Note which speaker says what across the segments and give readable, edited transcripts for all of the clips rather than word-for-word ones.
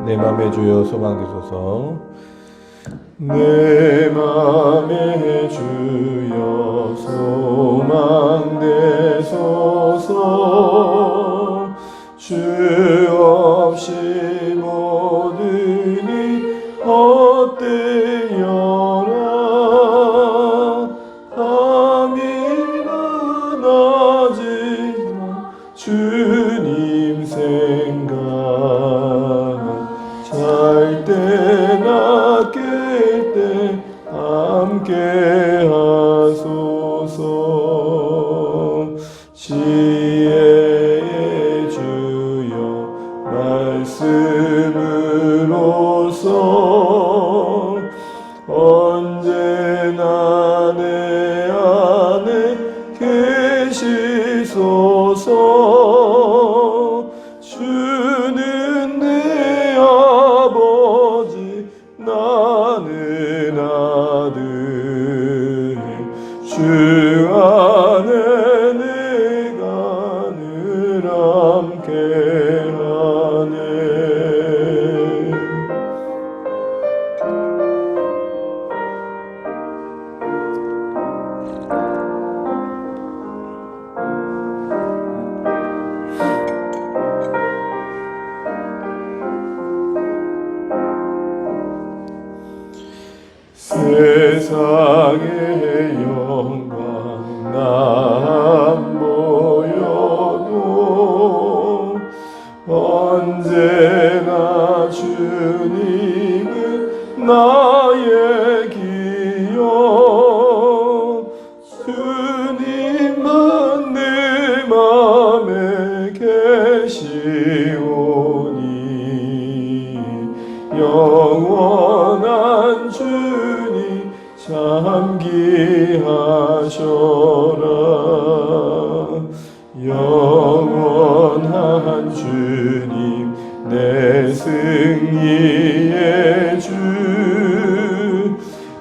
Speaker 1: 내 맘에 주여 소망되소서. 내 맘에 주여 소망되소서. 주 없이 모든이 헛되어라. 밤이나 낮이나 주님 생각, 잘 때나 깰 때 함께 하소서. 지혜의 주여 말씀으로써 언제나 내 안에 계시소서. 주는 내 아버지, 나는 아들. 주 안에 내가 늘 함께하네. 세상의 영광 나 안 보여도 언제나 주님은 나의 기여. 주님만 내 맘에 계시오니 영원한 주님 참 귀하셔라. 영원한 주님 내 승리의 주.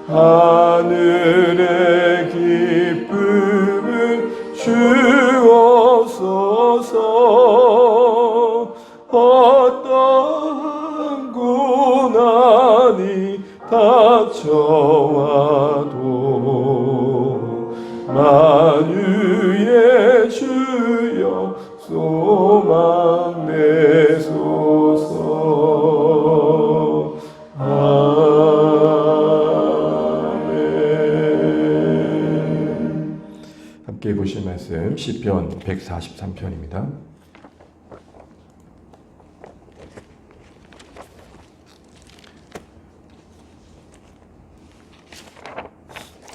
Speaker 1: 하늘의 기쁨을 주옵소서. 어떠한 고난이 닥쳐와도 만유의 주여 소망내소서. 아멘. 함께 보실 말씀 시편 143편입니다.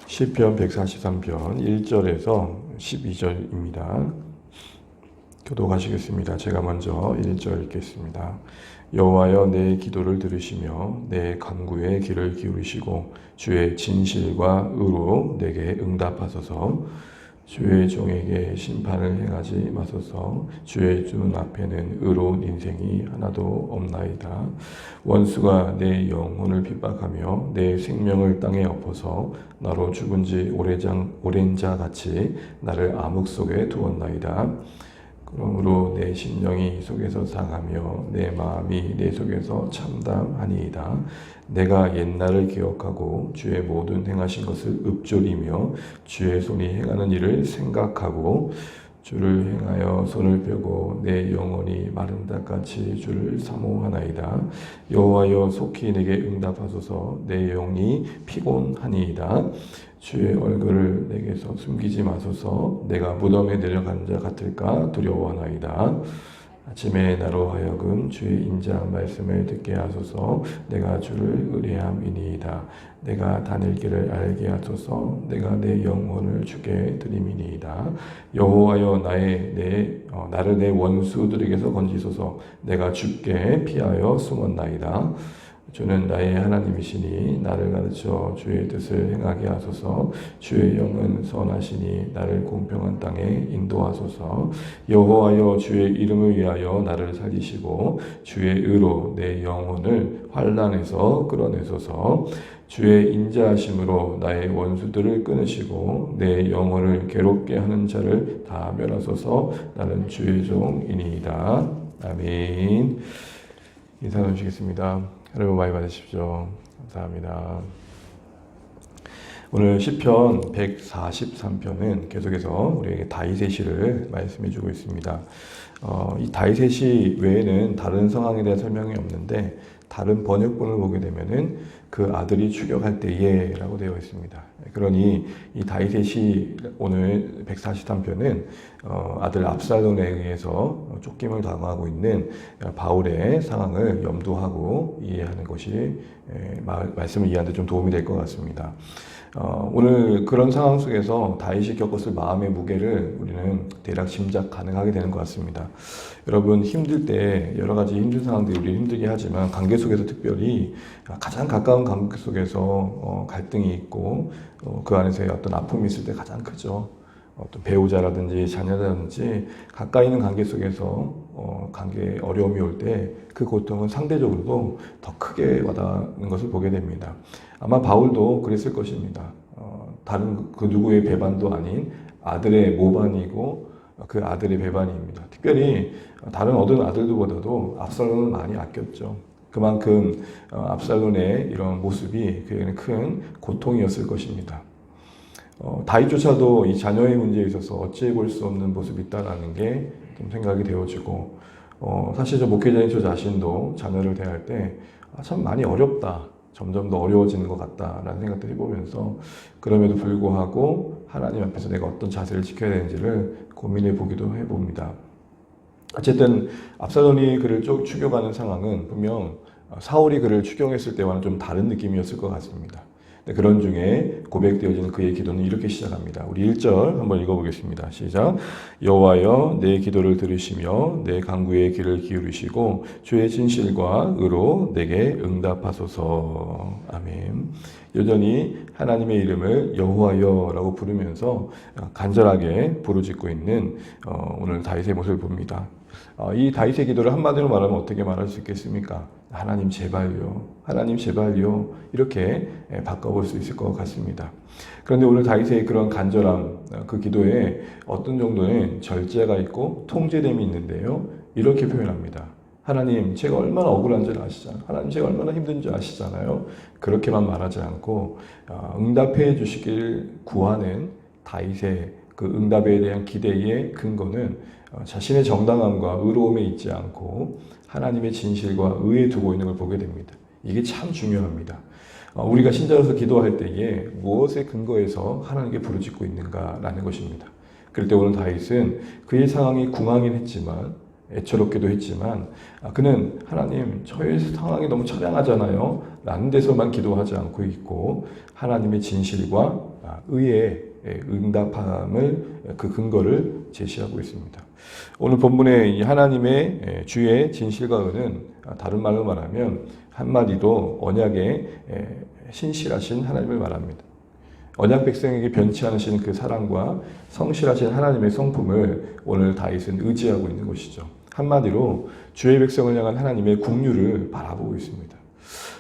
Speaker 1: 시편 143편 1절에서 12절입니다. 교독하시겠습니다. 제가 먼저 1절 읽겠습니다. 여호와여, 내 기도를 들으시며 내 간구에 귀를 기울이시고 주의 진실과 의로 내게 응답하소서. 주의 종에게 심판을 행하지 마소서. 주의 눈 앞에는 의로운 인생이 하나도 없나이다. 원수가 내 영혼을 핍박하며 내 생명을 땅에 엎어서 나로 죽은 지 오랜 자 같이 나를 암흑 속에 두었나이다. 그러므로 내 심령이 속에서 상하며 내 마음이 내 속에서 참담하니이다. 내가 옛날을 기억하고 주의 모든 행하신 것을 읊조리며 주의 손이 행하는 일을 생각하고 주를 행하여 손을 펴고 내 영혼이 마른 닭같이 주를 사모하나이다. 여호와여, 속히 내게 응답하소서. 내 영이 피곤하니이다. 주의 얼굴을 내게서 숨기지 마소서. 내가 무덤에 내려간 자 같을까 두려워하나이다. 아침에 나로 하여금 주의 인자한 말씀을 듣게 하소서. 내가 주를 의뢰함이니이다. 내가 다닐 길을 알게 하소서. 내가 내 영혼을 주께 드림이니이다. 여호와여, 나를 내 원수들에게서 건지소서. 내가 주께 피하여 숨었나이다. 주는 나의 하나님이시니 나를 가르쳐 주의 뜻을 행하게 하소서. 주의 영은 선하시니 나를 공평한 땅에 인도하소서. 여호와여, 주의 이름을 위하여 나를 살리시고 주의 의로 내 영혼을 환난에서 끌어내소서. 주의 인자하심으로 나의 원수들을 끊으시고 내 영혼을 괴롭게 하는 자를 다 멸하소서. 나는 주의 종이니이다. 아멘. 인사 나누시겠습니다. 하나님 많이 받으십시오. 감사합니다. 오늘 시편 143편은 계속해서 우리에게 다윗의 시를 말씀해 주고 있습니다. 이 다윗의 시 외에는 다른 상황에 대한 설명이 없는데 다른 번역본을 보게 되면은 그 아들이 추격할 때에 라고 되어 있습니다. 그러니 이 다윗의 시 오늘 143편은 아들 압살롬에 의해서 쫓김을 당하고 있는 바울의 상황을 염두하고 이해하는 것이 말씀을 이해하는 데 좀 도움이 될 것 같습니다. 오늘 그런 상황 속에서 다윗이 겪었을 마음의 무게를 우리는 대략 짐작 가능하게 되는 것 같습니다. 여러분 힘들 때 여러 가지 힘든 상황들이 우리 힘들게 하지만 관계 속에서 특별히 가장 가까운 관계 속에서 갈등이 있고 그 안에서의 어떤 아픔이 있을 때 가장 크죠. 어떤 배우자라든지 자녀라든지 가까이 있는 관계 속에서 관계에 어려움이 올 때 그 고통은 상대적으로도 더 크게 와닿는 것을 보게 됩니다. 아마 바울도 그랬을 것입니다. 다른 그 누구의 배반도 아닌 아들의 모반이고 그 아들의 배반입니다. 특별히 다른 어떤 아들들보다도 압살롬을 많이 아꼈죠. 그만큼 압살롬의 이런 모습이 그에게는 큰 고통이었을 것입니다. 다윗조차도 이 자녀의 문제에 있어서 어찌해 볼 수 없는 모습이 있다라는 게 좀 생각이 되어지고 사실 저 목회자인 저 자신도 자녀를 대할 때 참 많이 어렵다. 점점 더 어려워지는 것 같다라는 생각도 해보면서 그럼에도 불구하고 하나님 앞에서 내가 어떤 자세를 지켜야 되는지를 고민해 보기도 해봅니다. 어쨌든 압살롬이 그를 추격하는 상황은 분명 사울이 그를 추격했을 때와는 좀 다른 느낌이었을 것 같습니다. 그런 중에 고백되어지는 그의 기도는 이렇게 시작합니다. 우리 1절 한번 읽어보겠습니다. 시작. 여호와여 내 기도를 들으시며 내 간구에 귀를 기울이시고 주의 진실과 의로 내게 응답하소서. 아멘. 여전히 하나님의 이름을 여호와여라고 부르면서 간절하게 부르짖고 있는 오늘 다윗의 모습을 봅니다. 이 다윗의 기도를 한마디로 말하면 어떻게 말할 수 있겠습니까? 하나님 제발요, 하나님 제발요 이렇게 바꿔볼 수 있을 것 같습니다. 그런데 오늘 다윗의 그런 간절함, 그 기도에 어떤 정도는 절제가 있고 통제됨이 있는데요. 이렇게 표현합니다. 하나님 제가 얼마나 억울한 줄 아시잖아요. 하나님 제가 얼마나 힘든 줄 아시잖아요. 그렇게만 말하지 않고 응답해 주시길 구하는 다윗의 그 응답에 대한 기대의 근거는 자신의 정당함과 의로움에 있지 않고 하나님의 진실과 의에 두고 있는 걸 보게 됩니다. 이게 참 중요합니다. 우리가 신자로서 기도할 때에 무엇에 근거해서 하나님께 부르짖고 있는가라는 것입니다. 그럴 때 오늘 다윗은 그의 상황이 궁하긴 했지만 애처롭기도 했지만 그는 하나님 저의 상황이 너무 처량하잖아요 라는 데서만 기도하지 않고 있고 하나님의 진실과 의의 응답함을 그 근거를 제시하고 있습니다. 오늘 본문의 이 하나님의 주의 진실과 의는 다른 말로 말하면 한마디로 언약의 신실하신 하나님을 말합니다. 언약 백성에게 변치 않으신 그 사랑과 성실하신 하나님의 성품을 오늘 다윗은 의지하고 있는 것이죠. 한마디로 주의 백성을 향한 하나님의 긍휼을 바라보고 있습니다.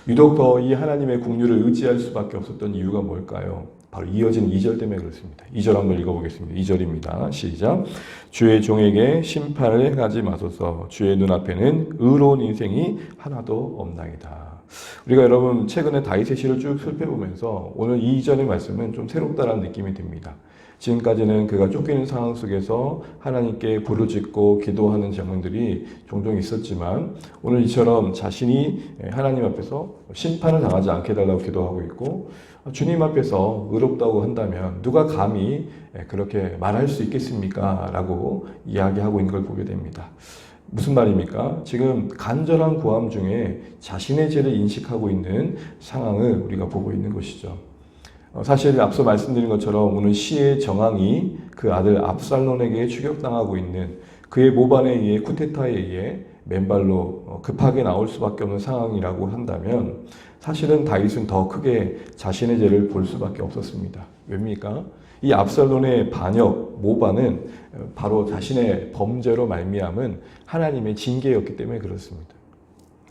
Speaker 1: 유독 더 이 하나님의 긍휼을 의지할 수밖에 없었던 이유가 뭘까요? 바로 이어진 2절 때문에 그렇습니다. 2절 한번 읽어보겠습니다. 2절입니다. 시작. 주의 종에게 심판을 행하지 마소서. 주의 눈앞에는 의로운 인생이 하나도 없나이다. 우리가 여러분 최근에 다윗의 시를 쭉 살펴보면서 오늘 2절의 말씀은 좀 새롭다라는 느낌이 듭니다. 지금까지는 그가 쫓기는 상황 속에서 하나님께 부르짖고 기도하는 장면들이 종종 있었지만 오늘 이처럼 자신이 하나님 앞에서 심판을 당하지 않게 해달라고 기도하고 있고 주님 앞에서 의롭다고 한다면 누가 감히 그렇게 말할 수 있겠습니까? 라고 이야기하고 있는 걸 보게 됩니다. 무슨 말입니까? 지금 간절한 구함 중에 자신의 죄를 인식하고 있는 상황을 우리가 보고 있는 것이죠. 사실 앞서 말씀드린 것처럼 오늘 시의 정황이 그 아들 압살롬에게 추격당하고 있는 그의 모반에 의해 쿠데타에 의해 맨발로 급하게 나올 수밖에 없는 상황이라고 한다면 사실은 다윗은 더 크게 자신의 죄를 볼 수밖에 없었습니다. 왜입니까? 이 압살롬의 반역, 모반은 바로 자신의 범죄로 말미암은 하나님의 징계였기 때문에 그렇습니다.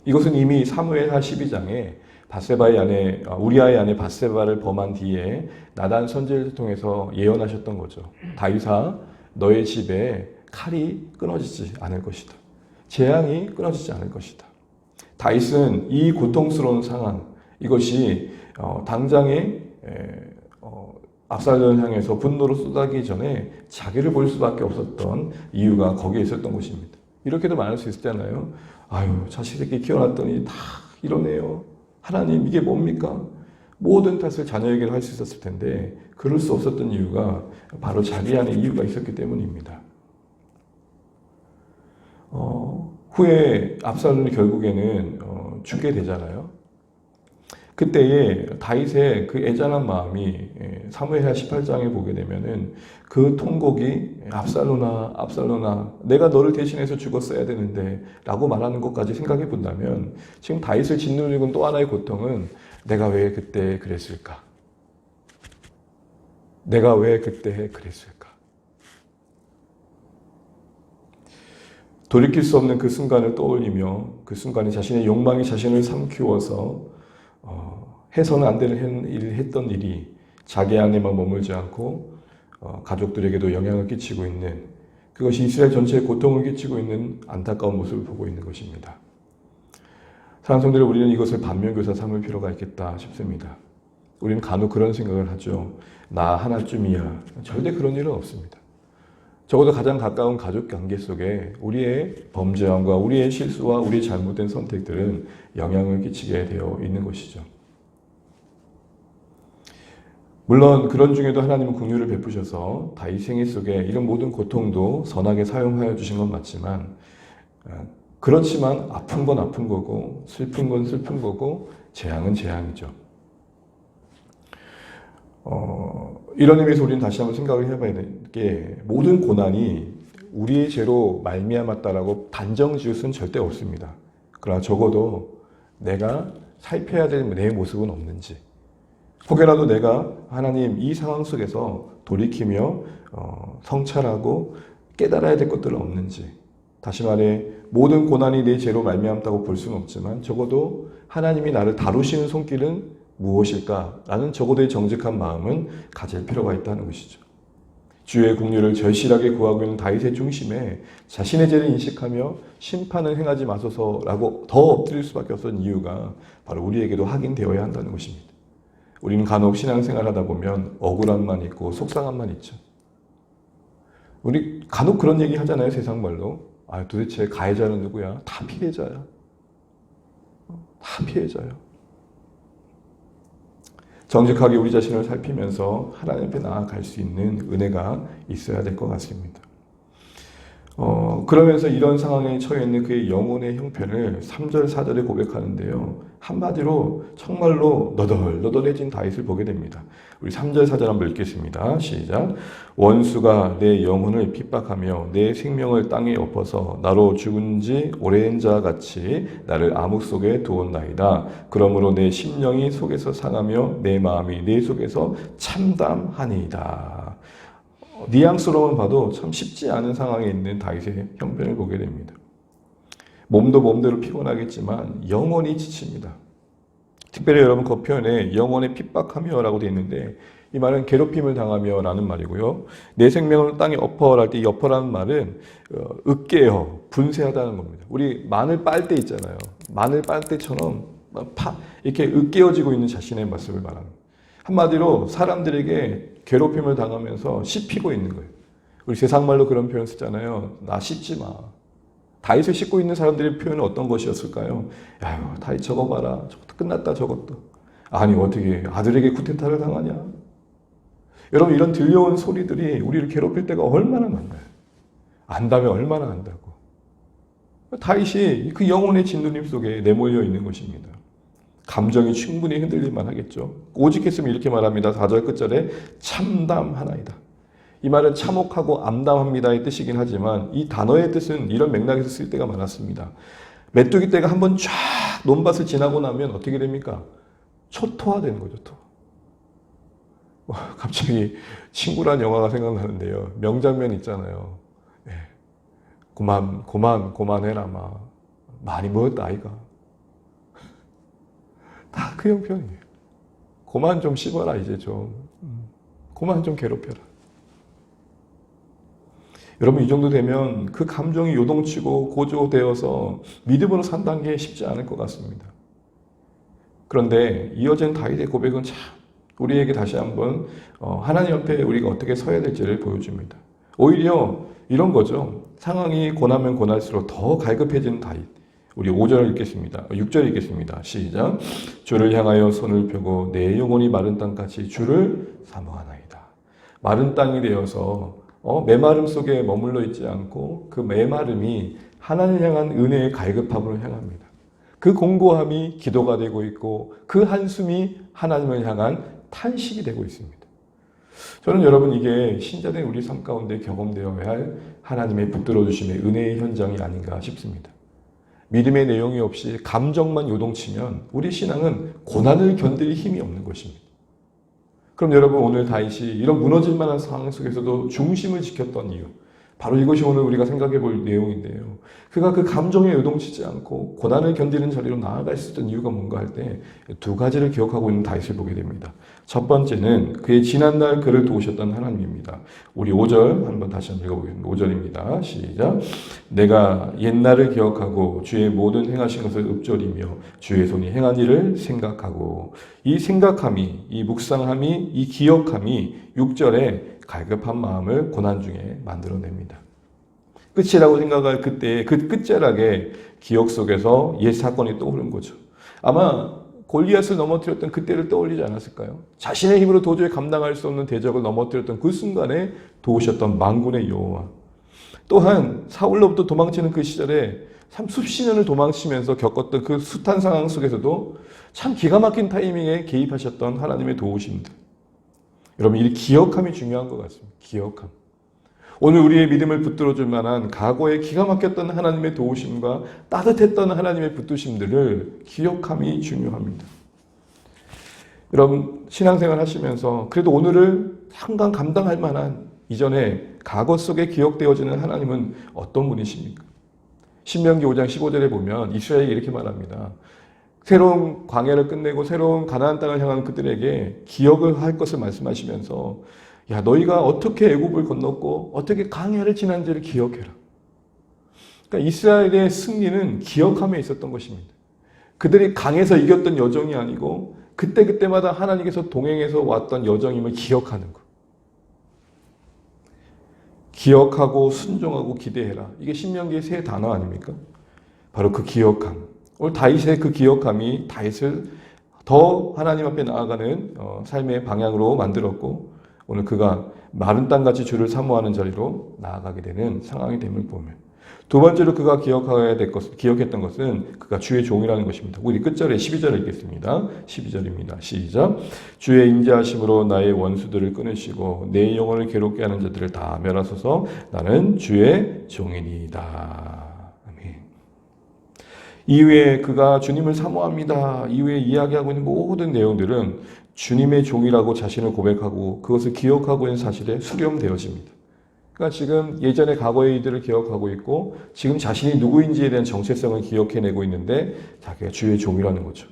Speaker 1: 이것은 이미 사무엘하 12장에 바세바의 아내 우리아의 아내 바세바를 범한 뒤에 나단 선지자를 통해서 예언하셨던 거죠. 다윗아 너의 집에 칼이 끊어지지 않을 것이다. 재앙이 끊어지지 않을 것이다. 다윗은 이 고통스러운 상황, 이것이 당장에 압살롬을 향해서 분노로 쏟아지기 전에 자기를 볼 수밖에 없었던 이유가 거기에 있었던 것입니다. 이렇게도 말할 수 있잖아요. 아유, 자식에게 키워놨더니 다 이러네요. 하나님, 이게 뭡니까? 모든 탓을 자녀에게 할 수 있었을 텐데 그럴 수 없었던 이유가 바로 자기 안에 이유가 있었기 때문입니다. 후에 압살롬이 결국에는 죽게 되잖아요. 그때에 다윗의 그 애잔한 마음이 사무엘하 18장에 보게 되면은 그 통곡이 압살롬아, 압살롬아, 내가 너를 대신해서 죽었어야 되는데 라고 말하는 것까지 생각해 본다면 지금 다윗을 짓누르는 또 하나의 고통은 내가 왜 그때 그랬을까? 내가 왜 그때 그랬을까? 돌이킬 수 없는 그 순간을 떠올리며 그 순간에 자신의 욕망이 자신을 삼키워서 해서는 안 되는 일을 했던 일이 자기 안에만 머물지 않고 가족들에게도 영향을 끼치고 있는, 그것이 이스라엘 전체에 고통을 끼치고 있는 안타까운 모습을 보고 있는 것입니다. 사랑하는 성도들, 우리는 이것을 반면교사 삼을 필요가 있겠다 싶습니다. 우리는 간혹 그런 생각을 하죠. 나 하나쯤이야. 절대 그런 일은 없습니다. 적어도 가장 가까운 가족 관계 속에 우리의 범죄함과 우리의 실수와 우리의 잘못된 선택들은 영향을 끼치게 되어 있는 것이죠. 물론 그런 중에도 하나님은 긍휼을 베푸셔서 다윗 생애 속에 이런 모든 고통도 선하게 사용하여 주신 건 맞지만, 그렇지만 아픈 건 아픈 거고 슬픈 건 슬픈 거고 재앙은 재앙이죠. 이런 의미에서 우리는 다시 한번 생각을 해봐야 되는 게, 모든 고난이 우리의 죄로 말미암았다라고 단정 지을 수는 절대 없습니다. 그러나 적어도 내가 살펴야 될 내 모습은 없는지, 혹여라도 내가 하나님 이 상황 속에서 돌이키며 성찰하고 깨달아야 될 것들은 없는지, 다시 말해 모든 고난이 내 죄로 말미암다고 볼 수는 없지만 적어도 하나님이 나를 다루시는 손길은 무엇일까라는 적어도의 정직한 마음은 가질 필요가 있다는 것이죠. 주의 긍휼을 절실하게 구하고 있는 다윗의 중심에 자신의 죄를 인식하며 심판을 행하지 마소서라고 더 엎드릴 수밖에 없었던 이유가 바로 우리에게도 확인되어야 한다는 것입니다. 우리는 간혹 신앙생활 하다 보면 억울함만 있고 속상함만 있죠. 우리 간혹 그런 얘기 하잖아요, 세상 말로. 도대체 가해자는 누구야? 다 피해자야. 다 피해자야. 정직하게 우리 자신을 살피면서 하나님 앞에 나아갈 수 있는 은혜가 있어야 될 것 같습니다. 그러면서 이런 상황에 처해 있는 그의 영혼의 형편을 3절, 4절에 고백하는데요. 한마디로 정말로 너덜너덜해진 다윗을 보게 됩니다. 우리 3절, 4절 한번 읽겠습니다. 시작. 원수가 내 영혼을 핍박하며 내 생명을 땅에 엎어서 나로 죽은 지 오랜 자 같이 나를 암흑 속에 두었나이다. 그러므로 내 심령이 속에서 상하며 내 마음이 내 속에서 참담하니이다. 뉘앙스로만 봐도 참 쉽지 않은 상황에 있는 다윗의 형편을 보게 됩니다. 몸도 몸대로 피곤하겠지만 영혼이 지칩니다. 특별히 여러분 그 표현에 영혼에 핍박하며 라고 되어 있는데, 이 말은 괴롭힘을 당하며 라는 말이고요. 내 생명을 땅에 엎어라 할 때 이 엎어라는 말은 으깨어 분쇄하다는 겁니다. 우리 마늘 빨 때 있잖아요. 마늘 빨 때처럼 이렇게 으깨어지고 있는 자신의 모습을 말합니다. 한마디로 사람들에게 괴롭힘을 당하면서 씹히고 있는 거예요. 우리 세상 말로 그런 표현 쓰잖아요. 나 씹지 마. 다윗을 씹고 있는 사람들의 표현은 어떤 것이었을까요? 야, 다윗 저거 봐라. 저것도 끝났다, 저것도. 아니, 어떻게 아들에게 쿠데타를 당하냐? 여러분, 이런 들려온 소리들이 우리를 괴롭힐 때가 얼마나 많나요? 안다면 얼마나 안다고. 다윗이 그 영혼의 짓누림 속에 내몰려 있는 것입니다. 감정이 충분히 흔들릴만 하겠죠. 오직했으면 이렇게 말합니다. 4절 끝절에 참담하나이다. 이 말은 참혹하고 암담합니다의 뜻이긴 하지만 이 단어의 뜻은 이런 맥락에서 쓸 때가 많았습니다. 메뚜기 떼가 한번 쫙 논밭을 지나고 나면 어떻게 됩니까? 초토화되는 거죠. 갑자기 친구란 영화가 생각나는데요. 명장면 있잖아요. 고만해라 마. 많이 먹었다 아이가. 다 그 형편이에요. 고만 좀 씹어라 이제 좀. 고만 좀 괴롭혀라. 여러분 이 정도 되면 그 감정이 요동치고 고조되어서 믿음으로 산다는 게 쉽지 않을 것 같습니다. 그런데 이어진 다윗의 고백은 참 우리에게 다시 한번 하나님 앞에 우리가 어떻게 서야 될지를 보여줍니다. 오히려 이런 거죠. 상황이 고나면 고날수록 더 갈급해지는 다윗. 우리 5절 읽겠습니다. 6절 읽겠습니다. 시작. 주를 향하여 손을 펴고 내 영혼이 마른 땅같이 주를 사모하나이다. 마른 땅이 되어서 메마름 속에 머물러 있지 않고 그 메마름이 하나님을 향한 은혜의 갈급함으로 향합니다. 그 공고함이 기도가 되고 있고 그 한숨이 하나님을 향한 탄식이 되고 있습니다. 저는 여러분 이게 신자된 우리 삶 가운데 경험되어야 할 하나님의 붙들어 주심의 은혜의 현장이 아닌가 싶습니다. 믿음의 내용이 없이 감정만 요동치면 우리 신앙은 고난을 견딜 힘이 없는 것입니다. 그럼 여러분 오늘 다윗이 이런 무너질 만한 상황 속에서도 중심을 지켰던 이유, 바로 이것이 오늘 우리가 생각해 볼 내용인데요. 그가 그 감정에 요동치지 않고 고난을 견디는 자리로 나아갈 수 있던 이유가 뭔가 할 때 두 가지를 기억하고 있는 다윗을 보게 됩니다. 첫 번째는 그의 지난날 그를 도우셨던 하나님입니다. 우리 5절 한번 다시 한번 읽어보겠습니다. 5절입니다. 시작. 내가 옛날을 기억하고 주의 모든 행하신 것을 읊조리며 주의 손이 행한 일을 생각하고, 이 생각함이, 이 묵상함이, 이 기억함이 6절에 갈급한 마음을 고난 중에 만들어냅니다. 끝이라고 생각할 그때 그 끝자락에 기억 속에서 옛 사건이 떠오른 거죠. 아마 골리앗을 넘어뜨렸던 그때를 떠올리지 않았을까요? 자신의 힘으로 도저히 감당할 수 없는 대적을 넘어뜨렸던 그 순간에 도우셨던 만군의 여호와. 또한 사울로부터 도망치는 그 시절에 참 수십 년을 도망치면서 겪었던 그 숱한 상황 속에서도 참 기가 막힌 타이밍에 개입하셨던 하나님의 도우심들. 여러분, 이 기억함이 중요한 것 같습니다. 기억함. 오늘 우리의 믿음을 붙들어줄 만한 과거에 기가 막혔던 하나님의 도우심과 따뜻했던 하나님의 붙드심들을 기억함이 중요합니다. 여러분, 신앙생활 하시면서 그래도 오늘을 항상 감당할 만한 이전에 과거 속에 기억되어지는 하나님은 어떤 분이십니까? 신명기 5장 15절에 보면 이스라엘이 이렇게 말합니다. 새로운 광야를 끝내고 새로운 가나안 땅을 향한 그들에게 기억을 할 것을 말씀하시면서, 야, 너희가 어떻게 애굽을 건넜고 어떻게 광야를 지난지를 기억해라. 그러니까 이스라엘의 승리는 기억함에 있었던 것입니다. 그들이 강에서 이겼던 여정이 아니고 그때그때마다 하나님께서 동행해서 왔던 여정임을 기억하는 것. 기억하고 순종하고 기대해라. 이게 신명기의 세 단어 아닙니까? 바로 그 기억함. 오늘 다윗의 그 기억함이 다윗을 더 하나님 앞에 나아가는 삶의 방향으로 만들었고, 오늘 그가 마른 땅같이 주를 사모하는 자리로 나아가게 되는 상황이 됨을 보면, 두 번째로 그가 기억했던 것은 그가 주의 종이라는 것입니다. 우리 끝절에 12절 읽겠습니다. 12절입니다. 시작. 주의 인자하심으로 나의 원수들을 끊으시고 내 영혼을 괴롭게 하는 자들을 다 멸하소서. 나는 주의 종이니이다. 이후에 그가 주님을 사모합니다. 이후에 이야기하고 있는 모든 내용들은 주님의 종이라고 자신을 고백하고 그것을 기억하고 있는 사실에 수렴되어집니다. 그러니까 지금 예전의 과거의 일들을 기억하고 있고 지금 자신이 누구인지에 대한 정체성을 기억해내고 있는데 자기가 주의 종이라는 거죠.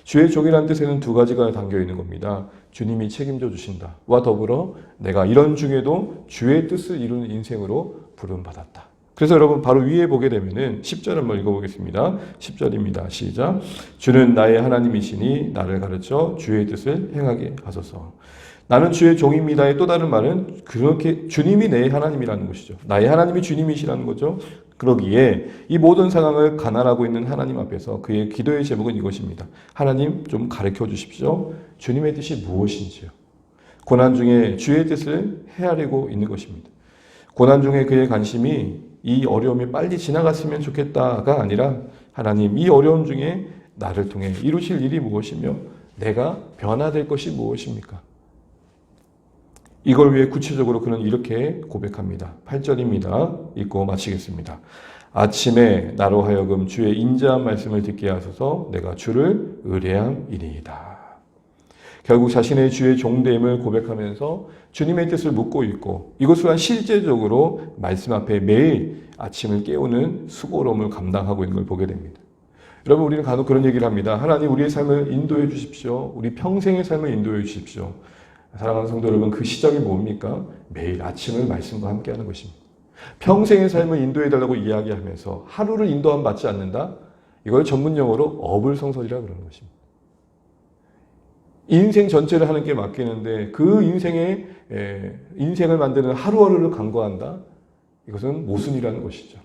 Speaker 1: 주의 종이라는 뜻에는 두 가지가 담겨 있는 겁니다. 주님이 책임져 주신다와 더불어 내가 이런 중에도 주의 뜻을 이루는 인생으로 부름받았다. 그래서 여러분 바로 위에 보게 되면은 10절 한번 읽어보겠습니다. 10절입니다. 시작. 주는 나의 하나님이시니 나를 가르쳐 주의 뜻을 행하게 하소서. 나는 주의 종입니다의 또 다른 말은 그렇게 주님이 내 하나님이라는 것이죠. 나의 하나님이 주님이시라는 거죠. 그러기에 이 모든 상황을 가난하고 있는 하나님 앞에서 그의 기도의 제목은 이것입니다. 하나님 좀 가르쳐 주십시오. 주님의 뜻이 무엇인지요. 고난 중에 주의 뜻을 헤아리고 있는 것입니다. 고난 중에 그의 관심이 이 어려움이 빨리 지나갔으면 좋겠다가 아니라 하나님 이 어려움 중에 나를 통해 이루실 일이 무엇이며 내가 변화될 것이 무엇입니까? 이걸 위해 구체적으로 그는 이렇게 고백합니다. 8절입니다. 읽고 마치겠습니다. 아침에 나로 하여금 주의 인자한 말씀을 듣게 하소서. 내가 주를 의뢰함이니이다. 결국 자신의 주의 종됨을 고백하면서 주님의 뜻을 묻고 있고 이것을 실제적으로 말씀 앞에 매일 아침을 깨우는 수고로움을 감당하고 있는 걸 보게 됩니다. 여러분, 우리는 간혹 그런 얘기를 합니다. 하나님 우리의 삶을 인도해 주십시오. 우리 평생의 삶을 인도해 주십시오. 사랑하는 성도 여러분, 그 시작이 뭡니까? 매일 아침을 말씀과 함께하는 것입니다. 평생의 삶을 인도해달라고 이야기하면서 하루를 인도함 받지 않는다? 이걸 전문 용어로 어불성설이라 그러는 것입니다. 인생 전체를 하는 게 맡기는데 그 인생을 만드는 하루하루를 간과한다? 이것은 모순이라는 것이죠.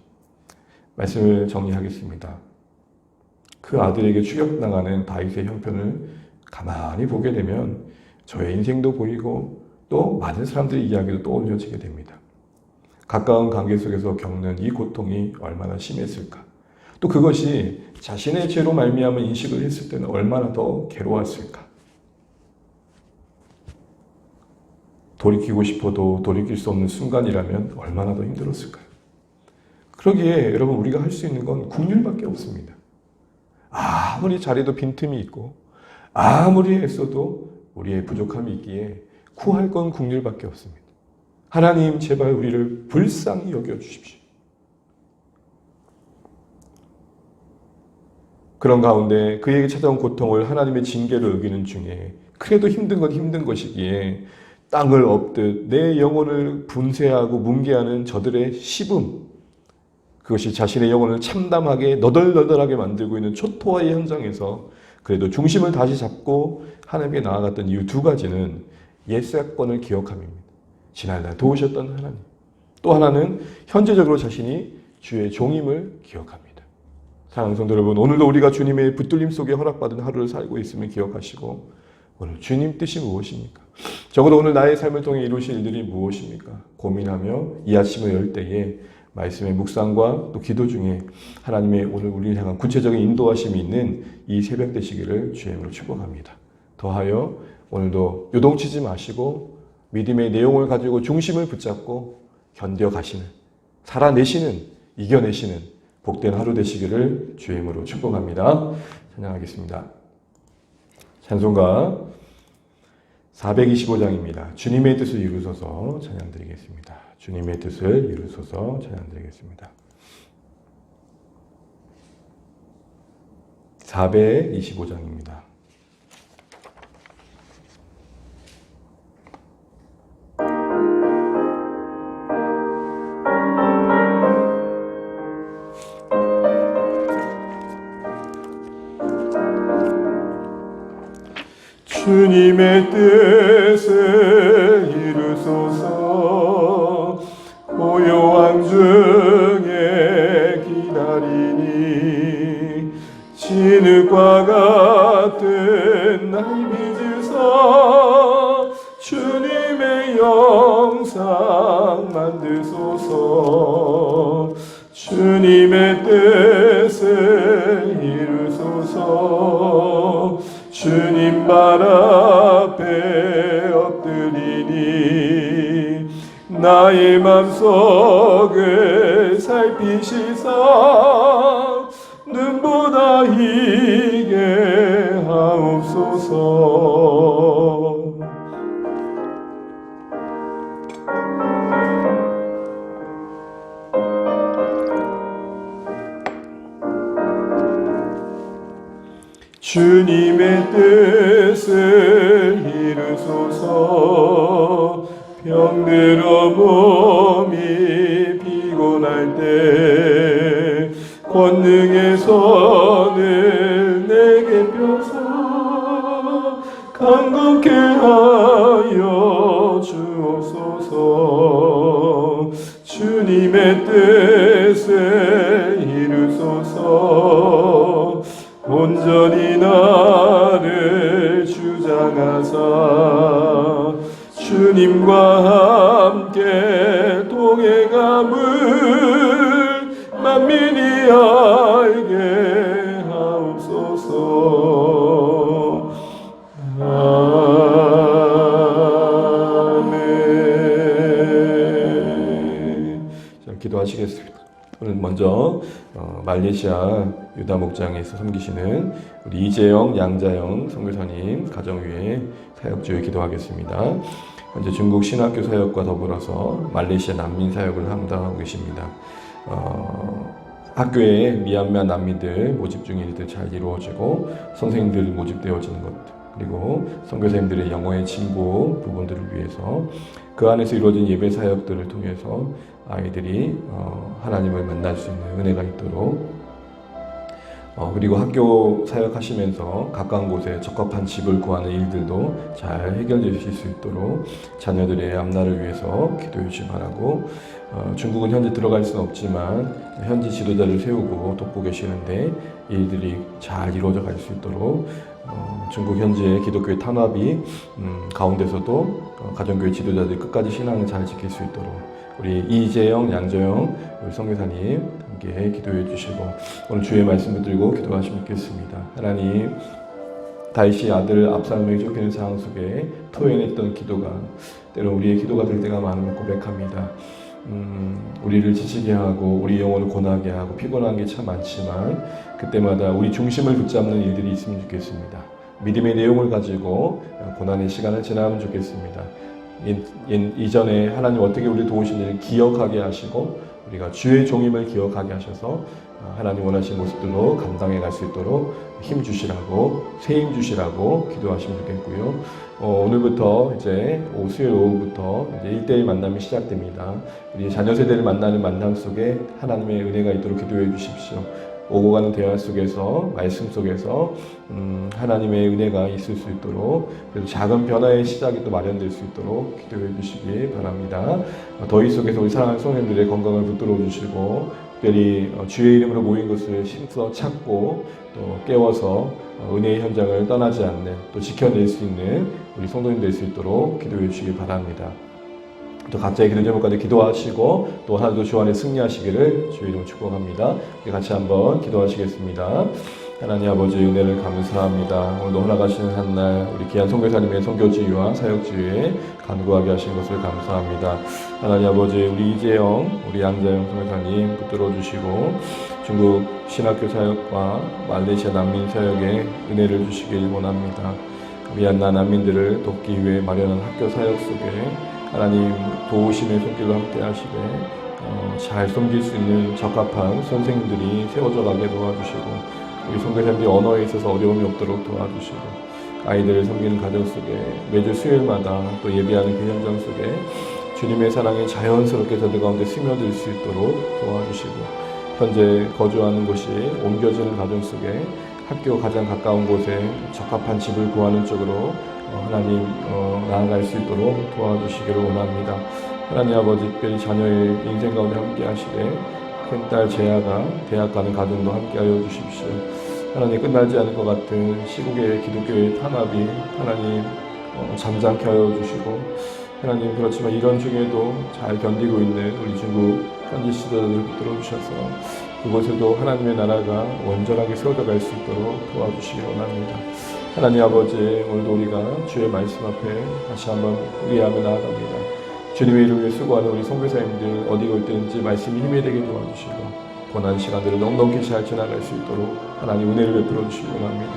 Speaker 1: 말씀을 정리하겠습니다. 그 아들에게 추격당하는 다윗의 형편을 가만히 보게 되면 저의 인생도 보이고 또 많은 사람들의 이야기도 떠올려지게 됩니다. 가까운 관계 속에서 겪는 이 고통이 얼마나 심했을까? 또 그것이 자신의 죄로 말미암아 인식을 했을 때는 얼마나 더 괴로웠을까? 돌이키고 싶어도 돌이킬 수 없는 순간이라면 얼마나 더 힘들었을까요? 그러기에 여러분 우리가 할 수 있는 건 긍휼밖에 없습니다. 아무리 잘해도 빈틈이 있고 아무리 애써도 우리의 부족함이 있기에 구할 건 긍휼밖에 없습니다. 하나님 제발 우리를 불쌍히 여겨주십시오. 그런 가운데 그에게 찾아온 고통을 하나님의 징계로 여기는 중에 그래도 힘든 건 힘든 것이기에 땅을 엎듯 내 영혼을 분쇄하고 뭉개하는 저들의 시분, 그것이 자신의 영혼을 참담하게 너덜너덜하게 만들고 있는 초토화의 현장에서 그래도 중심을 다시 잡고 하나님께 나아갔던 이유 두 가지는 옛 사건을 기억함입니다. 지난날 도우셨던 하나님. 또 하나는 현재적으로 자신이 주의 종임을 기억합니다. 사랑하는 성도 여러분, 오늘도 우리가 주님의 붙들림 속에 허락받은 하루를 살고 있음을 기억하시고 오늘 주님 뜻이 무엇입니까? 적어도 오늘 나의 삶을 통해 이루실 일들이 무엇입니까? 고민하며 이 아침을 열 때에 말씀의 묵상과 또 기도 중에 하나님의 오늘 우리를 향한 구체적인 인도하심이 있는 이 새벽 되시기를 주의 이름으로 축복합니다. 더하여 오늘도 요동치지 마시고 믿음의 내용을 가지고 중심을 붙잡고 견뎌가시는, 살아내시는, 이겨내시는 복된 하루 되시기를 주의 이름으로 축복합니다. 찬양하겠습니다. 찬송가 425장입니다. 주님의 뜻을 이루소서 찬양드리겠습니다. 주님의 뜻을 이루소서 찬양드리겠습니다. 425장입니다. 주님의 뜻을 이루소서 고요한 중에 기다리니 진흙과 같은 날 빚으사 주님의 영상 만드소서 주님의 뜻을 이루소서 주님 발 앞에 엎드리니 나의 맘속을 살피시사 눈보다 희게 하옵소서. 주님의 뜻을 이루소서. 병들어 몸이 피곤할 때 권능의 손을 내게 펴사 강건케 하여 주옵소서. 주님의 뜻을 이루소서. 온전히 나를 주장하사 주님과 함께 동행함을 만민이 알게 하옵소서. 아멘. 자, 기도하시겠습니다. 오늘 먼저 말레이시아 유다 목장에서 섬기시는 우리 이재영, 양자영 선교사님 가정 위에 사역 주에 기도하겠습니다. 현재 중국 신학교 사역과 더불어서 말레이시아 난민 사역을 담당하고 계십니다. 학교에 미얀마 난민들 모집 중인 일들 잘 이루어지고 선생님들 모집되어지는 것, 그리고 선교사님들의 영어의 진보 부분들을 위해서 그 안에서 이루어진 예배 사역들을 통해서 아이들이 하나님을 만날 수 있는 은혜가 있도록 그리고 학교 사역하시면서 가까운 곳에 적합한 집을 구하는 일들도 잘 해결되실 수 있도록 자녀들의 앞날을 위해서 기도해 주시 바라고 중국은 현재 들어갈 수는 없지만 현지 지도자를 세우고 돕고 계시는데 일들이 잘 이루어져 갈 수 있도록 중국 현지의 기독교의 탄압이 가운데서도 가정교회 지도자들이 끝까지 신앙을 잘 지킬 수 있도록 우리 이재영, 양재영 우리 선교사님 함께 기도해 주시고 오늘 주의 말씀 붙들고 기도하시면 좋겠습니다. 하나님, 다윗이 아들 압살롬에게 쫓기는 상황 속에 토해냈던 기도가 때로 우리의 기도가 될 때가 많음을 고백합니다. 우리를 지치게 하고 우리 영혼을 고나게 하고 피곤한 게 참 많지만 그때마다 우리 중심을 붙잡는 일들이 있으면 좋겠습니다. 믿음의 내용을 가지고 고난의 시간을 지나면 좋겠습니다. 이전에 하나님 어떻게 우리를 도우시는지를 기억하게 하시고 우리가 주의 종임을 기억하게 하셔서 하나님 원하시는 모습들로 감당해 갈 수 있도록 힘 주시라고 세임 주시라고 기도하시면 좋겠고요. 오늘부터 이제 수요일 오후부터 이제 1대1 만남이 시작됩니다. 우리 자녀 세대를 만나는 만남 속에 하나님의 은혜가 있도록 기도해 주십시오. 오고 가는 대화 속에서 말씀 속에서 하나님의 은혜가 있을 수 있도록 그래서 작은 변화의 시작이 또 마련될 수 있도록 기도해 주시기 바랍니다. 더위 속에서 우리 사랑하는 성도님들의 건강을 붙들어 주시고 특별히 주의 이름으로 모인 것을 힘써 찾고 또 깨워서 은혜의 현장을 떠나지 않는 또 지켜낼 수 있는 우리 성도님 될 수 있도록 기도해 주시기 바랍니다. 또 각자의 기도 제목까지 기도하시고 또 하나도 주 안에 승리하시기를 주의 이름으로 축복합니다. 우리 같이 한번 기도하시겠습니다. 하나님 아버지 은혜를 감사합니다. 오늘도 허락하시는 한날 우리 귀한 선교사님의 선교지휘와 사역지휘에 간구하게 하신 것을 감사합니다. 하나님 아버지 우리 이재영, 우리 양재영 선교사님 붙들어 주시고 중국 신학교 사역과 말레이시아 난민 사역에 은혜를 주시길 원합니다. 미얀마 난민들을 돕기 위해 마련한 학교 사역 속에 하나님 도우심의 손길로 함께 하시되 잘 섬길 수 있는 적합한 선생님들이 세워져 가게 도와주시고 우리 선교사님들이 언어에 있어서 어려움이 없도록 도와주시고 아이들을 섬기는 가정 속에 매주 수요일마다 또 예배하는 그 현장 속에 주님의 사랑이 자연스럽게 저들 가운데 스며들 수 있도록 도와주시고 현재 거주하는 곳이 옮겨지는 가정 속에 학교 가장 가까운 곳에 적합한 집을 구하는 쪽으로 하나님 나아갈 수 있도록 도와주시기를 원합니다. 하나님 아버지 특별히 자녀의 인생 가운데 함께 하시되 큰딸 재아가 대학 가는 가정도 함께 하여 주십시오. 하나님 끝나지 않을 것 같은 시국의 기독교의 탄압이 하나님 잠잠케 하여 주시고 하나님 그렇지만 이런 중에도 잘 견디고 있는 우리 중국 현지 지도자들을 붙들어 주셔서 그곳에도 하나님의 나라가 온전하게 세워져 갈 수 있도록 도와주시기 원합니다. 하나님 아버지 오늘도 우리가 주의 말씀 앞에 다시 한번 의뢰하며 나아갑니다. 주님의 이름을 위해 수고하는 우리 선교사님들 어디가 있든지 말씀이 힘이 되게 도와주시고 고난 시간들을 넉넉히 잘 지나갈 수 있도록 하나님 은혜를 베풀어 주시기 원합니다.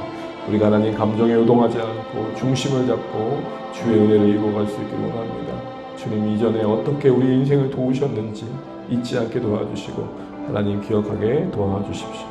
Speaker 1: 우리가 하나님 감정에 요동하지 않고 중심을 잡고 주의 은혜를 이루어갈 수 있기를 원합니다. 주님 이전에 어떻게 우리 인생을 도우셨는지 잊지 않게 도와주시고 하나님 기억하게 도와주십시오.